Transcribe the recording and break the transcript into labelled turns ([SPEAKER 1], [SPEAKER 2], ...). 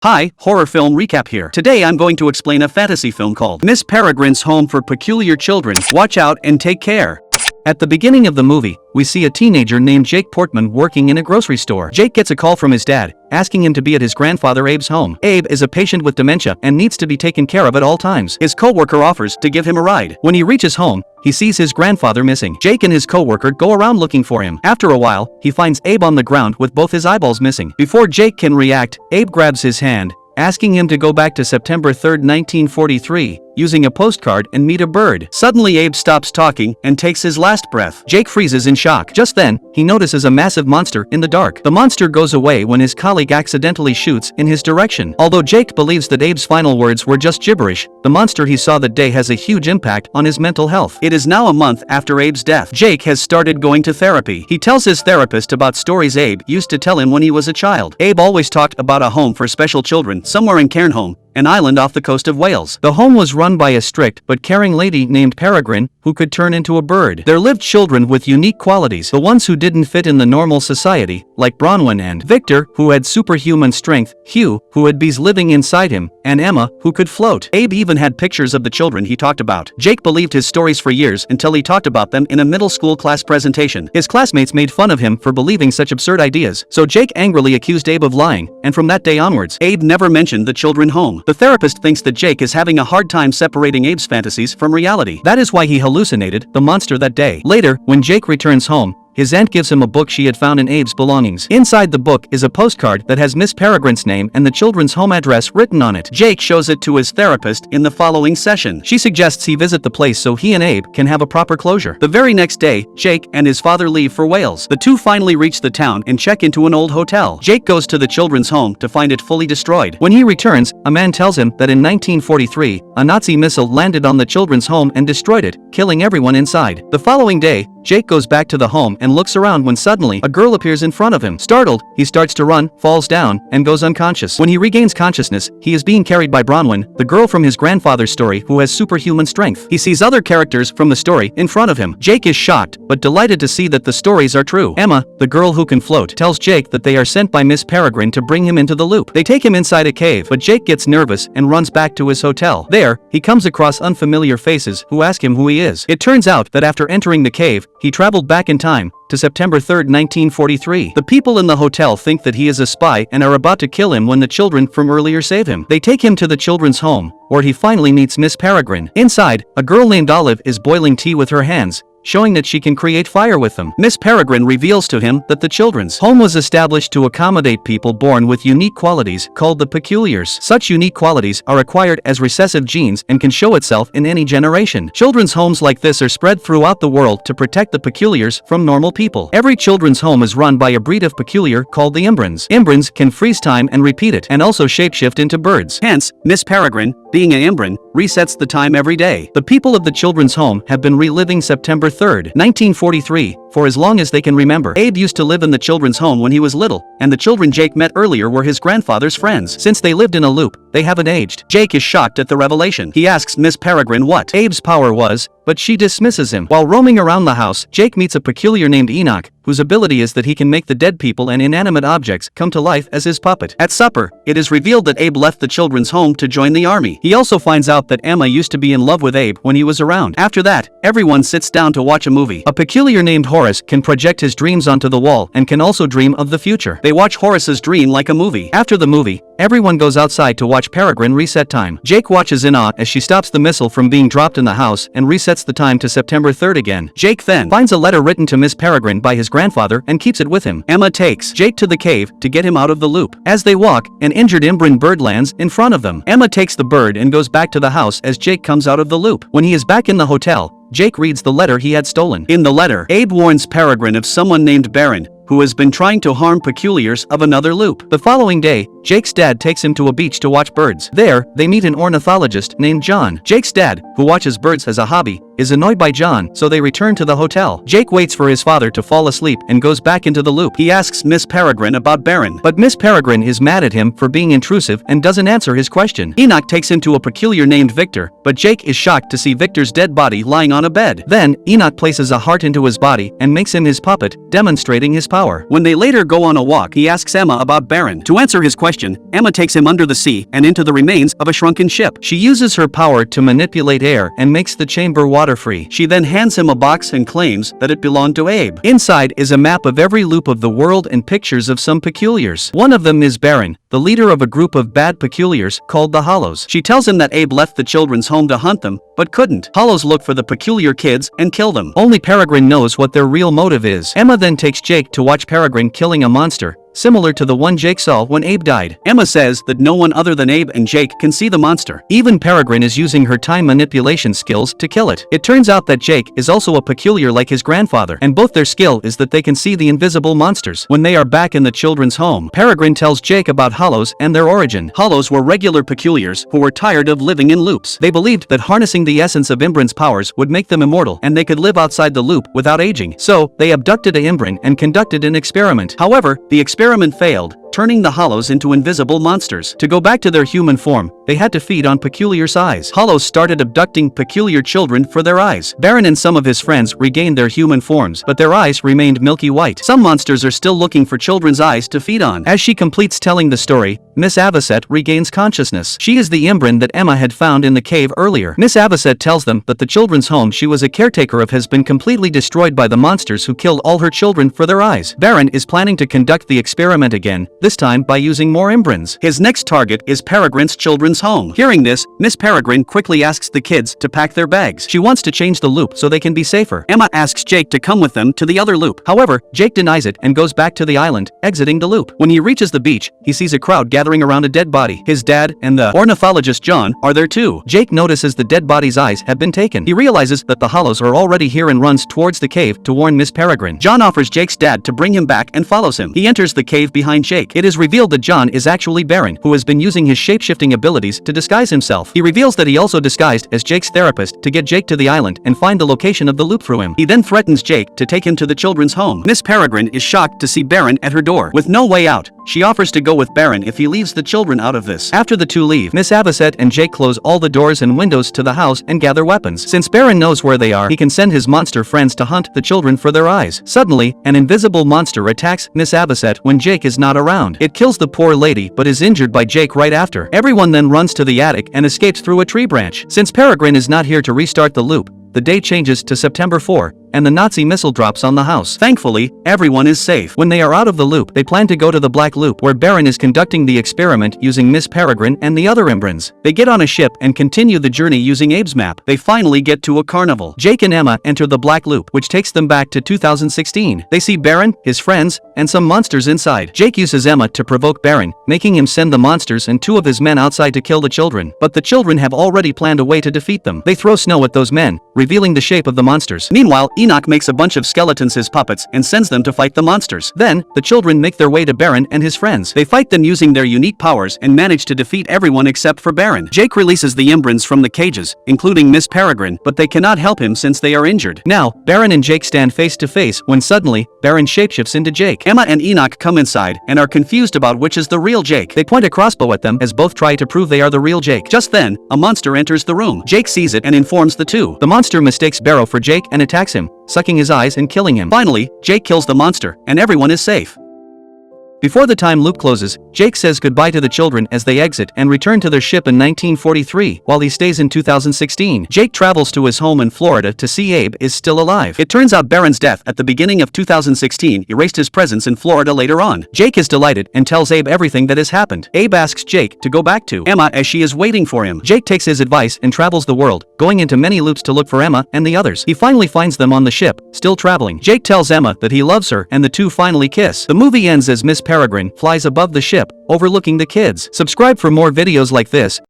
[SPEAKER 1] Hi, horror film recap here. Today I'm going to explain a fantasy film called Miss Peregrine's Home for Peculiar Children. Watch out and take care. At the beginning of the movie, we see a teenager named Jake Portman working in a grocery store. Jake gets a call from his dad, asking him to be at his grandfather Abe's home. Abe is a patient with dementia and needs to be taken care of at all times. His co-worker offers to give him a ride. When he reaches home, he sees his grandfather missing. Jake and his co-worker go around looking for him. After a while, he finds Abe on the ground with both his eyeballs missing. Before Jake can react, Abe grabs his hand, asking him to go back to September 3, 1943, using a postcard and meet a bird. Suddenly Abe stops talking and takes his last breath. Jake freezes in shock. Just then, he notices a massive monster in the dark. The monster goes away when his colleague accidentally shoots in his direction. Although Jake believes that Abe's final words were just gibberish, the monster he saw that day has a huge impact on his mental health. It is now a month after Abe's death. Jake has started going to therapy. He tells his therapist about stories Abe used to tell him when he was a child. Abe always talked about a home for special children somewhere in Cairnholm, an island off the coast of Wales. The home was run by a strict but caring lady named Peregrine, who could turn into a bird. There lived children with unique qualities, the ones who didn't fit in the normal society, like Bronwyn and Victor, who had superhuman strength, Hugh, who had bees living inside him, and Emma, who could float. Abe even had pictures of the children he talked about. Jake believed his stories for years until he talked about them in a middle school class presentation. His classmates made fun of him for believing such absurd ideas, so Jake angrily accused Abe of lying, and from that day onwards, Abe never mentioned the children home. The therapist thinks that Jake is having a hard time separating Abe's fantasies from reality. That is why he hallucinated the monster that day. Later, when Jake returns home, his aunt gives him a book she had found in Abe's belongings. Inside the book is a postcard that has Miss Peregrine's name and the children's home address written on it. Jake shows it to his therapist in the following session. She suggests he visit the place so he and Abe can have a proper closure. The very next day, Jake and his father leave for Wales. The two finally reach the town and check into an old hotel. Jake goes to the children's home to find it fully destroyed. When he returns, a man tells him that in 1943, a Nazi missile landed on the children's home and destroyed it, killing everyone inside. The following day, Jake goes back to the home and looks around when suddenly a girl appears in front of him. Startled, he starts to run, falls down, and goes unconscious. When he regains consciousness, he is being carried by Bronwyn, the girl from his grandfather's story who has superhuman strength. He sees other characters from the story in front of him. Jake is shocked, but delighted to see that the stories are true. Emma, the girl who can float, tells Jake that they are sent by Miss Peregrine to bring him into the loop. They take him inside a cave, but Jake gets nervous and runs back to his hotel. There, he comes across unfamiliar faces who ask him who he is. It turns out that after entering the cave, he traveled back in time to September 3, 1943. The people in the hotel think that he is a spy and are about to kill him when the children from earlier save him. They take him to the children's home, where he finally meets Miss Peregrine. Inside, a girl named Olive is boiling tea with her hands, showing that she can create fire with them. Miss Peregrine reveals to him that the children's home was established to accommodate people born with unique qualities called the peculiars. Such unique qualities are acquired as recessive genes and can show itself in any generation. Children's homes like this are spread throughout the world to protect the peculiars from normal people. Every children's home is run by a breed of peculiar called the Imbrans. Imbrans can freeze time and repeat it, and also shapeshift into birds. Hence, Miss Peregrine, being an Imbran, resets the time every day. The people of the children's home have been reliving September 3, 1943, for as long as they can remember. Abe used to live in the children's home when he was little, and the children Jake met earlier were his grandfather's friends. Since they lived in a loop, they haven't aged. Jake is shocked at the revelation. He asks Miss Peregrine what Abe's power was, but she dismisses him. While roaming around the house, Jake meets a peculiar named Enoch, whose ability is that he can make the dead people and inanimate objects come to life as his puppet. At supper, it is revealed that Abe left the children's home to join the army. He also finds out that Emma used to be in love with Abe when he was around. After that, everyone sits down to watch a movie. A peculiar named Horace can project his dreams onto the wall and can also dream of the future. They watch Horace's dream like a movie. After the movie, everyone goes outside to watch Peregrine reset time. Jake watches in awe as she stops the missile from being dropped in the house and resets the time to September 3 again. Jake then finds a letter written to Miss Peregrine by his grandfather and keeps it with him. Emma takes Jake to the cave to get him out of the loop. As they walk, an injured Imbran bird lands in front of them. Emma takes the bird and goes back to the house as Jake comes out of the loop. When he is back in the hotel, Jake reads the letter he had stolen. In the letter, Abe warns Peregrine of someone named Baron, who has been trying to harm peculiars of another loop. The following day, Jake's dad takes him to a beach to watch birds. There, they meet an ornithologist named John. Jake's dad, who watches birds as a hobby, is annoyed by John, so they return to the hotel. Jake waits for his father to fall asleep and goes back into the loop. He asks Miss Peregrine about Baron, but Miss Peregrine is mad at him for being intrusive and doesn't answer his question. Enoch takes him to a peculiar named Victor, but Jake is shocked to see Victor's dead body lying on a bed. Then, Enoch places a heart into his body and makes him his puppet, demonstrating his power. When they later go on a walk, he asks Emma about Baron. To answer his question, question, Emma takes him under the sea and into the remains of a shrunken ship. She uses her power to manipulate air and makes the chamber water-free. She then hands him a box and claims that it belonged to Abe. Inside is a map of every loop of the world and pictures of some peculiars. One of them is Baron, the leader of a group of bad peculiars called the Hollows. She tells him that Abe left the children's home to hunt them, but couldn't. Hollows look for the peculiar kids and kill them. Only Peregrine knows what their real motive is. Emma then takes Jake to watch Peregrine killing a monster, similar to the one Jake saw when Abe died. Emma says that no one other than Abe and Jake can see the monster. Even Peregrine is using her time manipulation skills to kill it. It turns out that Jake is also a peculiar like his grandfather, and both their skill is that they can see the invisible monsters. When they are back in the children's home, Peregrine tells Jake about Hollows and their origin. Hollows were regular peculiars who were tired of living in loops. They believed that harnessing the essence of Imbran's powers would make them immortal, and they could live outside the loop without aging. So, they abducted Imbran and conducted an experiment. However, the experiment failed, turning the Hollows into invisible monsters. To go back to their human form, they had to feed on peculiar's eyes. Hollows started abducting peculiar children for their eyes. Baron and some of his friends regained their human forms, but their eyes remained milky white. Some monsters are still looking for children's eyes to feed on. As she completes telling the story, Miss Avocet regains consciousness. She is the Imbran that Emma had found in the cave earlier. Miss Avocet tells them that the children's home she was a caretaker of has been completely destroyed by the monsters who killed all her children for their eyes. Baron is planning to conduct the experiment again, this time by using more Imbrans. His next target is Peregrine's children's home. Hearing this, Miss Peregrine quickly asks the kids to pack their bags. She wants to change the loop so they can be safer. Emma asks Jake to come with them to the other loop. However, Jake denies it and goes back to the island, exiting the loop. When he reaches the beach, he sees a crowd gathering around a dead body. His dad and the ornithologist John are there too. Jake notices the dead body's eyes have been taken. He realizes that the Hollows are already here and runs towards the cave to warn Miss Peregrine. John offers Jake's dad to bring him back and follows him. He enters the cave behind Jake. It is revealed that John is actually Baron, who has been using his shape-shifting abilities to disguise himself. He reveals that he also disguised as Jake's therapist to get Jake to the island and find the location of the loop through him. He then threatens Jake to take him to the children's home. Miss Peregrine is shocked to see Baron at her door. With no way out, she offers to go with Baron if he leaves the children out of this. After the two leave, Miss Avocet and Jake close all the doors and windows to the house and gather weapons. Since Baron knows where they are, he can send his monster friends to hunt the children for their eyes. Suddenly, an invisible monster attacks Miss Avocet when Jake is not around. It kills the poor lady but is injured by Jake right after. Everyone then runs to the attic and escapes through a tree branch. Since Peregrine is not here to restart the loop, the day changes to September 4, and the Nazi missile drops on the house. Thankfully, everyone is safe. When they are out of the loop, they plan to go to the Black Loop, where Baron is conducting the experiment using Miss Peregrine and the other Imbrans. They get on a ship and continue the journey using Abe's map. They finally get to a carnival. Jake and Emma enter the Black Loop, which takes them back to 2016. They see Baron, his friends, and some monsters inside. Jake uses Emma to provoke Baron, making him send the monsters and two of his men outside to kill the children. But the children have already planned a way to defeat them. They throw snow at those men, revealing the shape of the monsters. Meanwhile, Enoch makes a bunch of skeletons his puppets and sends them to fight the monsters. Then, the children make their way to Baron and his friends. They fight them using their unique powers and manage to defeat everyone except for Baron. Jake releases the Imbrans from the cages, including Miss Peregrine, but they cannot help him since they are injured. Now, Baron and Jake stand face to face when suddenly, Baron shapeshifts into Jake. Emma and Enoch come inside and are confused about which is the real Jake. They point a crossbow at them as both try to prove they are the real Jake. Just then, a monster enters the room. Jake sees it and informs the two. The monster mistakes Barrow for Jake and attacks him, sucking his eyes and killing him. Finally, Jake kills the monster, and everyone is safe. Before the time loop closes, Jake says goodbye to the children as they exit and return to their ship in 1943, while he stays in 2016. Jake travels to his home in Florida to see Abe is still alive. It turns out Baron's death at the beginning of 2016 erased his presence in Florida later on. Jake is delighted and tells Abe everything that has happened. Abe asks Jake to go back to Emma as she is waiting for him. Jake takes his advice and travels the world, going into many loops to look for Emma and the others. He finally finds them on the ship, still traveling. Jake tells Emma that he loves her and the two finally kiss. The movie ends as Miss Peregrine flies above the ship, overlooking the kids. Subscribe for more videos like this.